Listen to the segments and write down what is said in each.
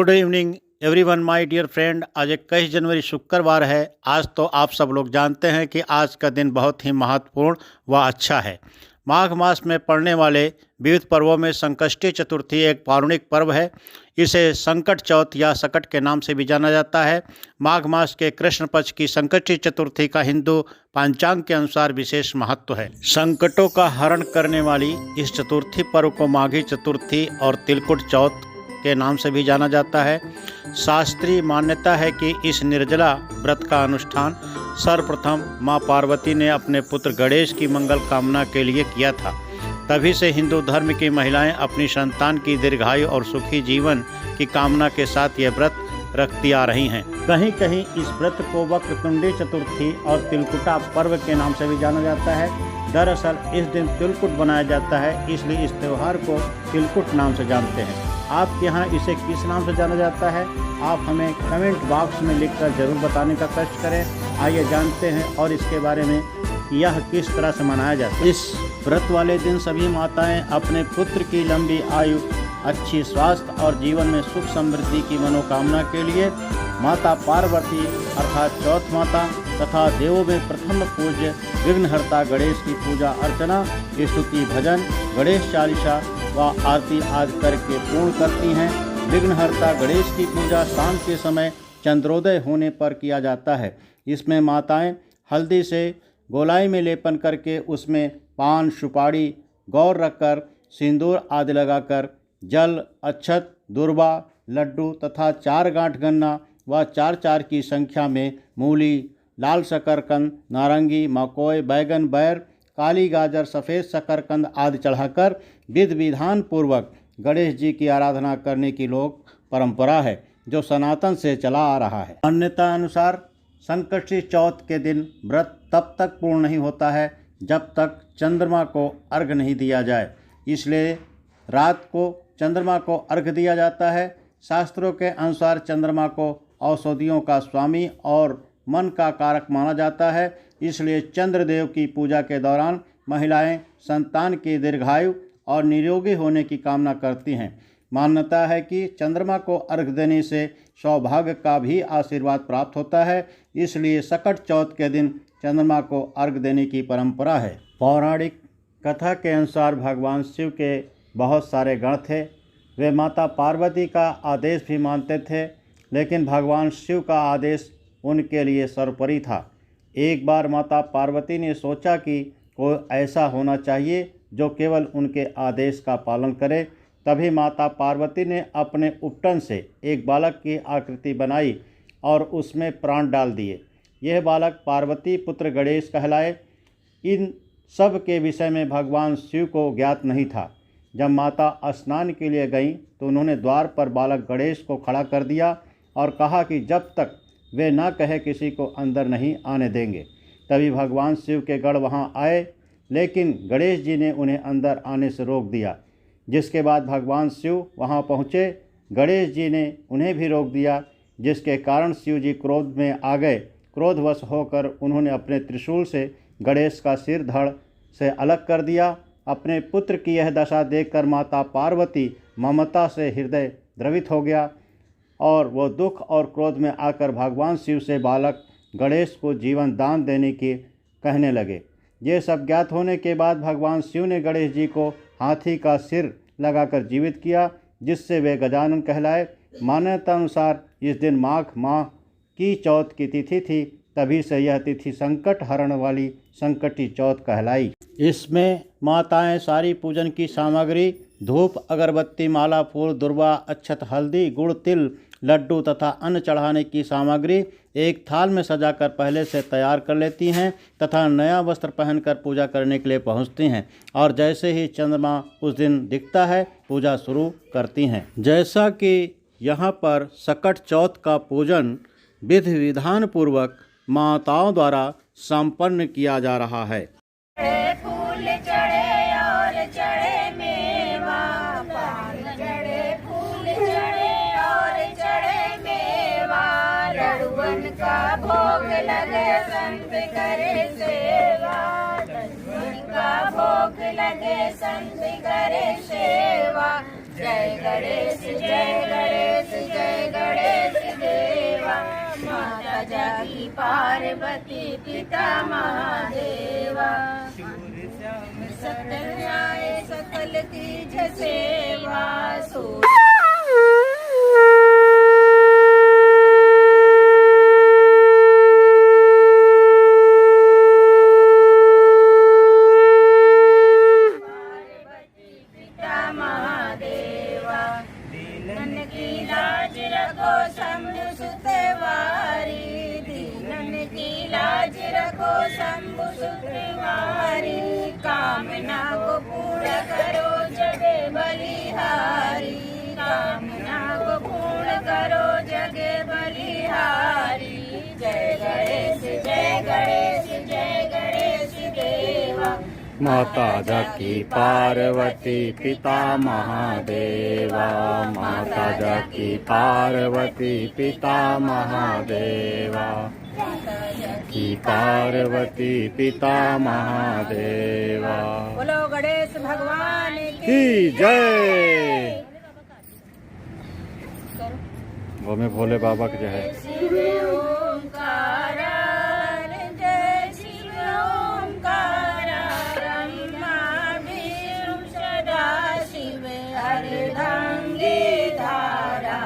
Good evening everyone my dear friend. आज 21 जनवरी शुक्रवार है। आज तो आप सब लोग जानते हैं कि आज का दिन बहुत ही महत्वपूर्ण व अच्छा है। माघ मास में पड़ने वाले विविध पर्वों में संकष्टी चतुर्थी एक पौराणिक पर्व है। इसे संकट चौथ या सकट के नाम से भी जाना जाता है। माघ मास के कृष्ण पक्ष की संकष्टी चतुर्थी का हिंदू पंचांग के अनुसार विशेष महत्व है। संकटों का हरण करने वाली इस चतुर्थी पर्व को माघी चतुर्थी और तिलकुट चौथ के नाम से भी जाना जाता है। शास्त्रीय मान्यता है कि इस निर्जला व्रत का अनुष्ठान सर्वप्रथम मां पार्वती ने अपने पुत्र गणेश की मंगल कामना के लिए किया था। तभी से हिंदू धर्म की महिलाएं अपनी संतान की दीर्घायु और सुखी जीवन की कामना के साथ यह व्रत रखती आ रही हैं। कहीं कहीं इस व्रत को वक्रतुंडी चतुर्थी और तिलकुटा पर्व के नाम से भी जाना जाता है। दरअसल इस दिन तिलकुट बनाया जाता है, इसलिए इस त्यौहार को तिलकुट नाम से जानते हैं। आपके यहाँ इसे किस नाम से जाना जाता है, आप हमें कमेंट बॉक्स में लिखकर ज़रूर बताने का कष्ट करें। आइए जानते हैं और इसके बारे में यह किस तरह से मनाया जाता है। इस व्रत वाले दिन सभी माताएं अपने पुत्र की लंबी आयु, अच्छी स्वास्थ्य और जीवन में सुख समृद्धि की मनोकामना के लिए माता पार्वती अर्थात चौथ माता तथा देवों में प्रथम पूज्य विघ्नहर्ता गणेश की पूजा अर्चना, स्तुति भजन, गणेश चालीसा व आरती आदि करके पूर्ण करती हैं। विघ्नहर्ता गणेश की पूजा शाम के समय चंद्रोदय होने पर किया जाता है। इसमें माताएं हल्दी से गोलाई में लेपन करके उसमें पान, सुपारी, गौर रखकर सिंदूर आदि लगाकर जल, अक्षत, दुर्वा, लड्डू तथा 4 गांठ गन्ना व 4 की संख्या में मूली, लाल शकरकंद, नारंगी, मकोई, बैगन, बैर, काली गाजर, सफ़ेद शकरकंद आदि चढ़ाकर विधि विधान पूर्वक गणेश जी की आराधना करने की लोक परंपरा है, जो सनातन से चला आ रहा है। मान्यता अनुसार संकष्टी चौथ के दिन व्रत तब तक पूर्ण नहीं होता है जब तक चंद्रमा को अर्घ नहीं दिया जाए, इसलिए रात को चंद्रमा को अर्घ दिया जाता है। शास्त्रों के अनुसार चंद्रमा को औषधियों का स्वामी और मन का कारक माना जाता है, इसलिए चंद्रदेव की पूजा के दौरान महिलाएं संतान की दीर्घायु और निरोगी होने की कामना करती हैं। मान्यता है कि चंद्रमा को अर्घ देने से सौभाग्य का भी आशीर्वाद प्राप्त होता है, इसलिए सकट चौथ के दिन चंद्रमा को अर्घ देने की परंपरा है। पौराणिक कथा के अनुसार भगवान शिव के बहुत सारे गण थे। वे माता पार्वती का आदेश भी मानते थे, लेकिन भगवान शिव का आदेश उनके लिए सर्वोपरि था। एक बार माता पार्वती ने सोचा कि कोई ऐसा होना चाहिए जो केवल उनके आदेश का पालन करे। तभी माता पार्वती ने अपने उपटन से एक बालक की आकृति बनाई और उसमें प्राण डाल दिए। यह बालक पार्वती पुत्र गणेश कहलाए। इन सब के विषय में भगवान शिव को ज्ञात नहीं था। जब माता स्नान के लिए गईं तो उन्होंने द्वार पर बालक गणेश को खड़ा कर दिया और कहा कि जब तक वे न कहे किसी को अंदर नहीं आने देंगे। तभी भगवान शिव के गण वहां आए, लेकिन गणेश जी ने उन्हें अंदर आने से रोक दिया। जिसके बाद भगवान शिव वहां पहुँचे। गणेश जी ने उन्हें भी रोक दिया, जिसके कारण शिव जी क्रोध में आ गए। क्रोधवश होकर उन्होंने अपने त्रिशूल से गणेश का सिर धड़ से अलग कर दिया। अपने पुत्र की यह दशा देखकर माता पार्वती ममता से हृदय द्रवित हो गया और वो दुख और क्रोध में आकर भगवान शिव से बालक गणेश को जीवन दान देने की कहने लगे। ये सब ज्ञात होने के बाद भगवान शिव ने गणेश जी को हाथी का सिर लगाकर जीवित किया, जिससे वे गजानन कहलाए। मान्यता अनुसार इस दिन माघ माह की चौथ की तिथि थी, तभी से यह तिथि संकट हरण वाली संकटी चौथ कहलाई। इसमें माताएं सारी पूजन की सामग्री धूप, अगरबत्ती, माला, फूल, दुर्वा, अक्षत, हल्दी, गुड़, तिल, लड्डू तथा अन्न चढ़ाने की सामग्री एक थाल में सजाकर पहले से तैयार कर लेती हैं तथा नया वस्त्र पहनकर पूजा करने के लिए पहुंचती हैं और जैसे ही चंद्रमा उस दिन दिखता है पूजा शुरू करती हैं। जैसा कि यहाँ पर सकट चौथ का पूजन विधि विधान पूर्वक माताओं द्वारा संपन्न किया जा रहा है। फूल चढ़े और चढ़े मेवा, पान चढ़े, फूल चढ़े और चढ़े मेवा, लड़ुअन का भोग लगे संत करे सेवा, लड़ुअन का भोग लगे संत करे सेवा। जय गणेश जय गणेश जय पार्वती पिता महादेवा सत्य न्याय सकल तीज सेवा पार्वती पिता महादेवा दीनन की लाज रखो शंभु सुतवारी दीनन की लाज रखो शंभु सुतवारी कामना को पूर्ण करो जगे बलिहारी कामना को पूर्ण करो जगे बलिहारी जय गणेश जय गणेश जय गणेश देवा माता जाकी पार्वती पिता महादेवा माता जाकी पार्वती पिता महादेवा की पार्वती पिता महादेवा बोलो गणेश भगवान की जय। वो में भोले बाबा की जय है। शिव ओंकार जय शिव ओंकार ब्रह्मा विष्णु सदा शिव अर्धांगी धारा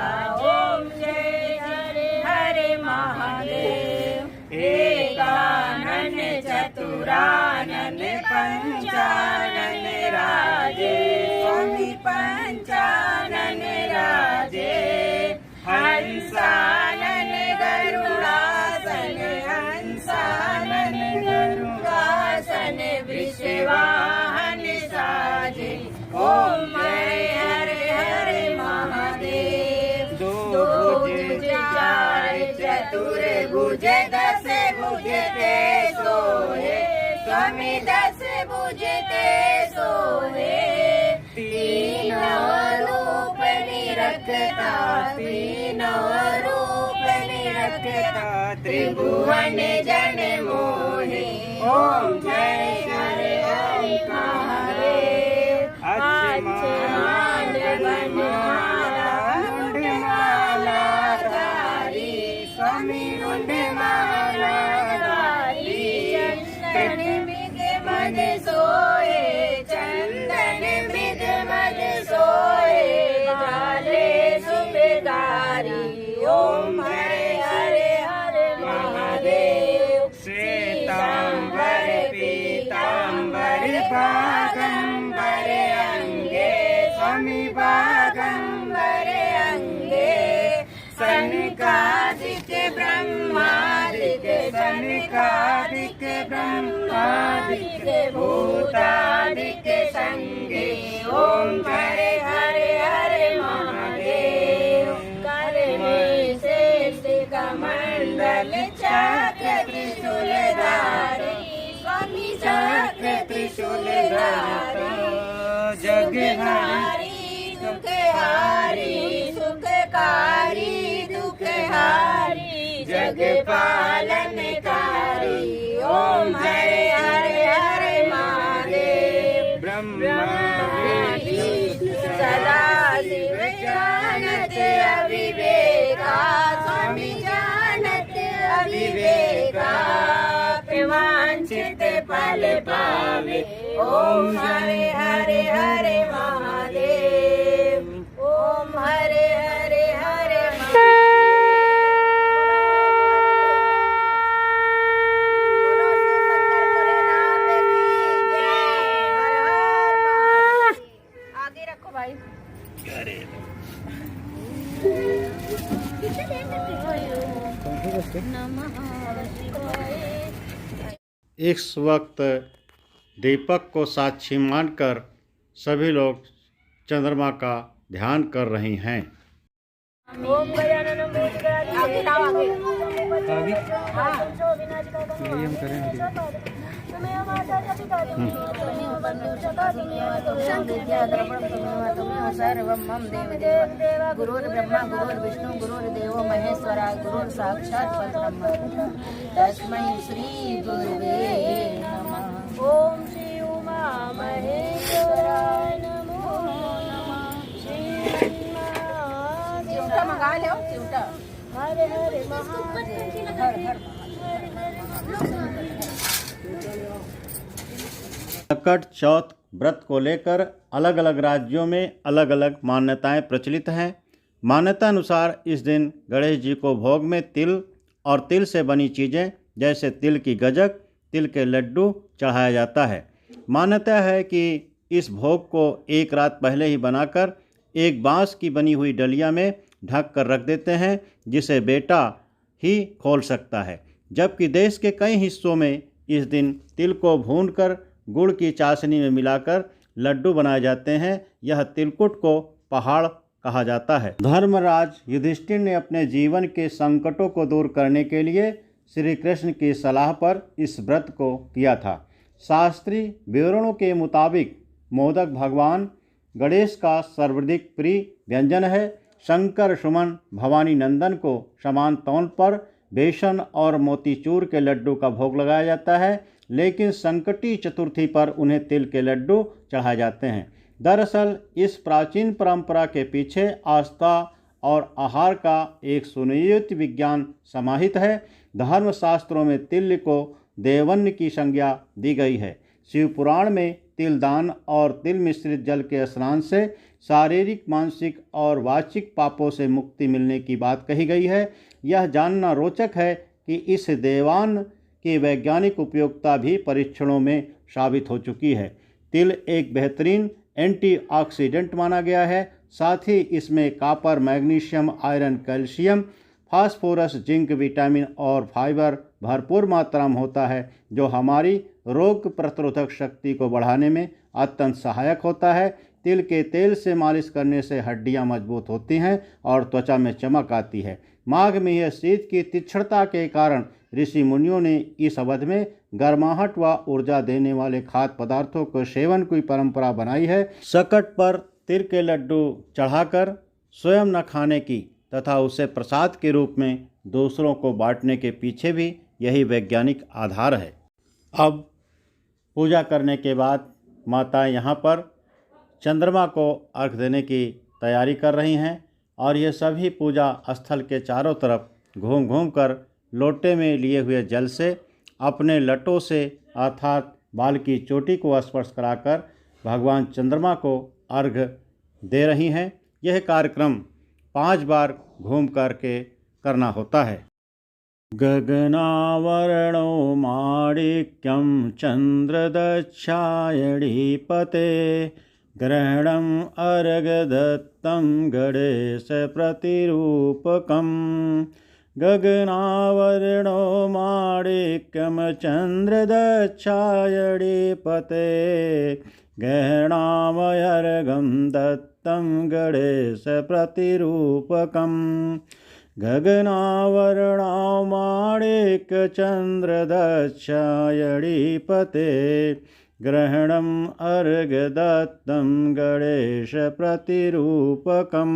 ओम जय हरे हरे महादेव एकानन चतुरानन पंचानन राजे स्वामी पंचानन राजे हंसानन गरुड़ासन हंसानन गरुड़ासन विश्ववाहन साजे ओम हरे हरे महादेव दो भुज चार चतुर भुज दस भुज ते सोहे स्वामी दस भुज ते सोहे तीनों रूप निरखता तीनों रूप निरखता त्रिभुवन जन मोहे ओम जय हरे हरे महादेव अच्छे माला मुंडमाला धारी स्वामी मुंडमाला धारी चंदन बिग मन सोए चंदन बिग मन सोए जाले सुबेदारी ओम हरे हरे हरे महादेव श्वेतांबर पीतांबर बागंबर अंगे स्वामी बागंबर अंगे सनकादिक ब्रह्मादिक सनकादिक ब्रह्मादिक भूतादिक संगे ओम हरे हरे हरे महादेव कर में शेष कमंडल चक्र त्रिशूलधारी स्वामी चक्र त्रिशूलधारी जगहारी सुखहारी सुखकारी दुखहारी जग पालनकारी ओम हरे हरे हरे महादेव ब्रह्मा विष्णु सदा शिव जानत अविवेका स्वामी जानत अविवेका वांछित फल पावे ओम हरे हरे हरे महादेव ओम हरे हरे हरे आगे रखो भाई इस वक्त दीपक को साक्षी मानकर सभी लोग चंद्रमा का ध्यान कर रही हैं। ओम गजानन गुरुर्ब्रह्मा गुरुर्विष्णु गुरुर्देवो महेश्वरा गुरुर् साक्षात् परब्रह्म तस्मै श्री गुरुवे नमः। ओम श्री उमा महेश्वराय नमो नमः। श्री चिमटा मंगा लो चिमटा। हरे हरे महादेव हर हर सकट चौथ व्रत को लेकर अलग अलग राज्यों में अलग अलग मान्यताएं प्रचलित हैं। मान्यता अनुसार इस दिन गणेश जी को भोग में तिल और तिल से बनी चीज़ें जैसे तिल की गजक, तिल के लड्डू चढ़ाया जाता है। मान्यता है कि इस भोग को एक रात पहले ही बनाकर एक बांस की बनी हुई डलिया में ढक कर रख देते हैं, जिसे बेटा ही खोल सकता है। जबकि देश के कई हिस्सों में इस दिन तिल को भूनकर गुड़ की चाशनी में मिलाकर लड्डू बनाए जाते हैं। यह तिलकुट को पहाड़ कहा जाता है। धर्मराज युधिष्ठिर ने अपने जीवन के संकटों को दूर करने के लिए श्री कृष्ण की सलाह पर इस व्रत को किया था। शास्त्रीय विवरणों के मुताबिक मोदक भगवान गणेश का सर्वाधिक प्रिय व्यंजन है। शंकर सुमन भवानी नंदन को समान तौल पर बेसन और मोतीचूर के लड्डू का भोग लगाया जाता है, लेकिन संकटी चतुर्थी पर उन्हें तिल के लड्डू चढ़ाए जाते हैं। दरअसल इस प्राचीन परंपरा के पीछे आस्था और आहार का एक सुनियोजित विज्ञान समाहित है। धर्मशास्त्रों में तिल को देवन्य की संज्ञा दी गई है। शिव पुराण में तिल दान और तिल मिश्रित जल के स्नान से शारीरिक, मानसिक और वाचिक पापों से मुक्ति मिलने की बात कही गई है। यह जानना रोचक है कि इस देवान की वैज्ञानिक उपयोगिता भी परीक्षणों में साबित हो चुकी है। तिल एक बेहतरीन एंटीऑक्सीडेंट माना गया है। साथ ही इसमें copper, magnesium, iron, calcium, phosphorus, zinc, vitamin और फाइबर भरपूर मात्रा में होता है, जो हमारी रोग प्रतिरोधक शक्ति को बढ़ाने में अत्यंत सहायक होता है। तिल के तेल से मालिश करने से हड्डियां मजबूत होती हैं और त्वचा में चमक आती है। माघ में यह शीत की तीक्ष्णता के कारण ऋषि मुनियों ने इस अवधि में गर्माहट व ऊर्जा देने वाले खाद्य पदार्थों को सेवन की परंपरा बनाई है। सकट पर तिल के लड्डू चढ़ाकर स्वयं न खाने की तथा उसे प्रसाद के रूप में दूसरों को बांटने के पीछे भी यही वैज्ञानिक आधार है। अब पूजा करने के बाद माता यहाँ पर चंद्रमा को अर्घ देने की तैयारी कर रही हैं और ये सभी पूजा स्थल के चारों तरफ घूम घूम कर लोटे में लिए हुए जल से अपने लटों से अर्थात बाल की चोटी को स्पर्श कराकर भगवान चंद्रमा को अर्घ दे रही हैं। यह कार्यक्रम 5 बार घूम करके करना होता है। गगनावरणो माणिक्यं चंद्रदक्षायणीपते ग्रहणम् अर्घदत्तं गणेश प्रतिरूपकम्। गगनावरणो माणिक्यं चंद्रदक्षायणीपते ग्रहणामर्घं दत्तं गणेश प्रतिरूपकम्। गगनावरणो माणिक्यचंद्रदक्षायणीपते ग्रहणम् अर्घदत्तं गणेश प्रतिरूपकम्।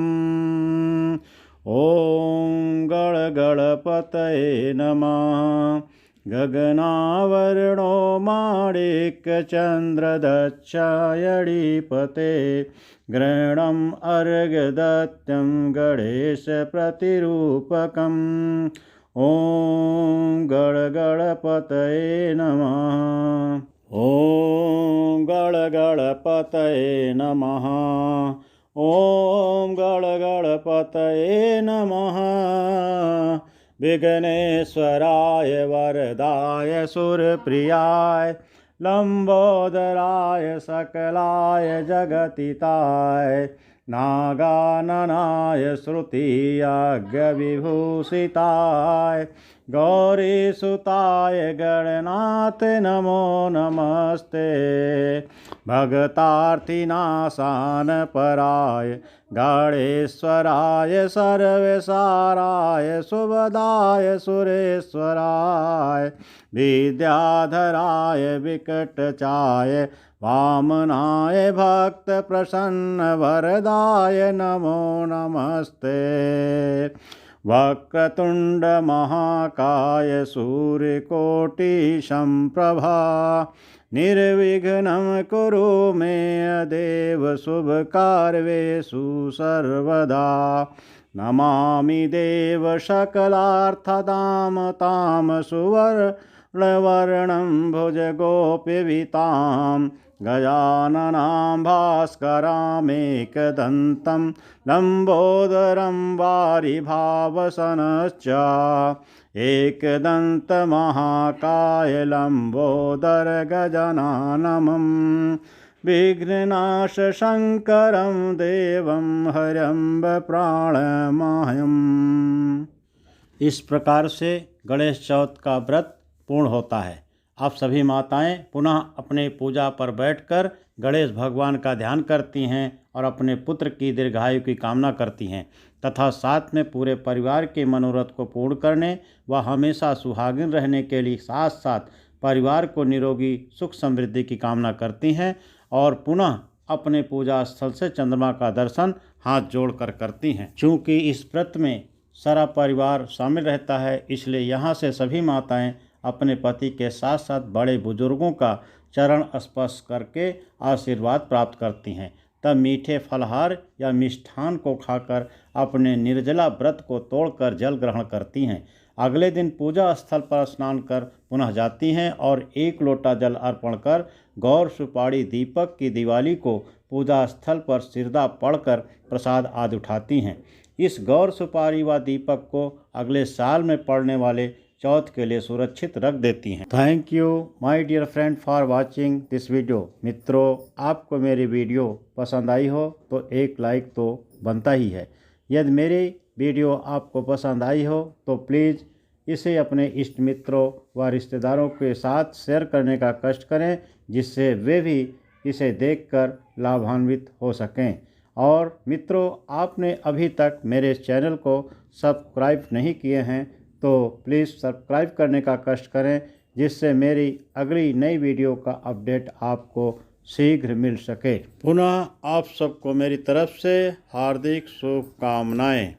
ॐ गणगणपतये नमः। गगनावरणो माणिक्यचंद्रदक्षायणीपते ग्रहणम् अर्घदत्तं गणेश प्रतिरूपकम्। ॐ गणगणपतये नमः। ॐ गणगणपतये नमः। ॐ गणगणपतये नमः। विघ्नेश्वराय वरदाय सुरप्रियाय लंबोदराय सकलाय जगतिताय नागाननाय श्रुतियज्ञविभूषिताय गौरीसुताय गणनाथ नमो नमस्ते। भगतार्थिनाशानपराय गणेश्वराय सर्वसाराय शुभदाय सुरेश्वराय विद्याधराय विकटचाय वामनाय भक्तप्रसन्नवरदाय नमो नमस्ते। वक्रतुंड महाकाय सूर्यकोटिसम्प्रभा निर्विघ्नं कुरु मे देव शुभकार्येषु सर्वदा। नमामि देव सकलार्थदां तां सुवर्णवर्णं भुजगोपीवितां गजाननां भास्करामेकदन्तं लम्बोदरं वारिभावसनश्च एकदन्तमहाकाय लम्बोदरगजाननं विघ्ननाशशङ्करं देवं हरं प्राणमयम्। इस प्रकार से गणेश चौथ का व्रत पूर्ण होता है। आप सभी माताएं पुनः अपने पूजा पर बैठकर गणेश भगवान का ध्यान करती हैं और अपने पुत्र की दीर्घायु की कामना करती हैं तथा साथ में पूरे परिवार के मनोरथ को पूर्ण करने व हमेशा सुहागिन रहने के लिए साथ साथ परिवार को निरोगी सुख समृद्धि की कामना करती हैं और पुनः अपने पूजा स्थल से चंद्रमा का दर्शन हाथ जोड़कर करती हैं। चूँकि इस व्रत में सारा परिवार शामिल रहता है, इसलिए यहाँ से सभी माताएं अपने पति के साथ साथ बड़े बुजुर्गों का चरण स्पर्श करके आशीर्वाद प्राप्त करती हैं। तब मीठे फलहार या मिष्ठान को खाकर अपने निर्जला व्रत को तोड़कर जल ग्रहण करती हैं। अगले दिन पूजा स्थल पर स्नान कर पुनः जाती हैं और 1 लोटा जल अर्पण कर गौर सुपारी दीपक की दिवाली को पूजा स्थल पर सिरदा पढ़कर प्रसाद आदि उठाती हैं। इस गौर सुपारी व दीपक को अगले साल में पड़ने वाले चौथ के लिए सुरक्षित रख देती हैं। Thank you my dear friend for watching this video. मित्रों, आपको मेरी वीडियो पसंद आई हो तो एक लाइक तो बनता ही है। यदि मेरी वीडियो आपको पसंद आई हो तो प्लीज़ इसे अपने इष्ट मित्रों व रिश्तेदारों के साथ शेयर करने का कष्ट करें, जिससे वे भी इसे देखकर लाभान्वित हो सकें। और मित्रों, आपने अभी तक मेरे चैनल को सब्सक्राइब नहीं किए हैं तो प्लीज़ सब्सक्राइब करने का कष्ट करें, जिससे मेरी अगली नई वीडियो का अपडेट आपको शीघ्र मिल सके। पुनः आप सबको मेरी तरफ से हार्दिक शुभकामनाएं।